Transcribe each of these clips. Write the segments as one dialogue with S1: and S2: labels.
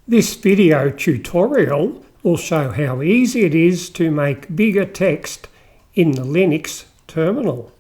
S1: This video tutorial will show how easy it is to make bigger text in the Linux terminal.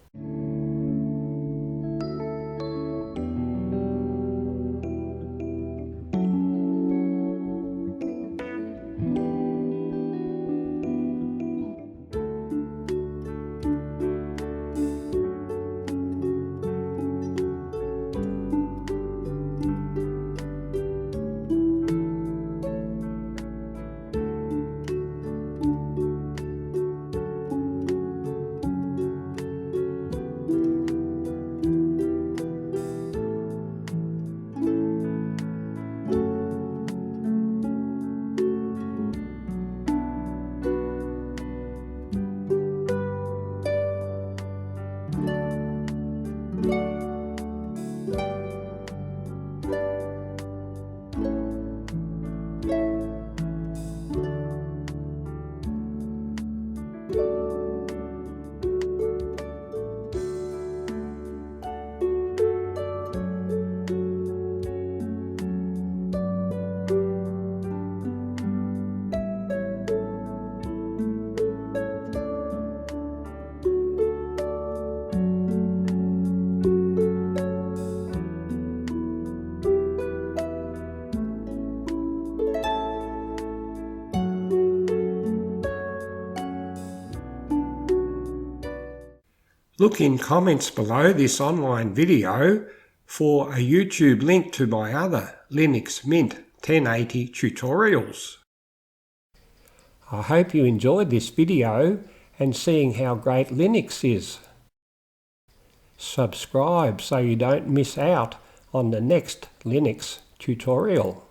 S1: Look in comments below this online video for a YouTube link to my other Linux Mint 1080 tutorials. I hope you enjoyed this video and seeing how great Linux is. Subscribe so you don't miss out on the next Linux tutorial.